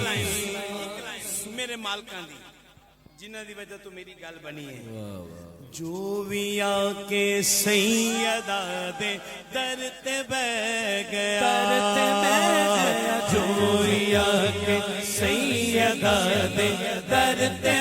Line मेरे मालकां दी जिन्हां दी वजह तो मेरी गल बनी है। जो भी आके सैयदा दे दर ते बह गया, जो भी आके सैयदा दे दर ते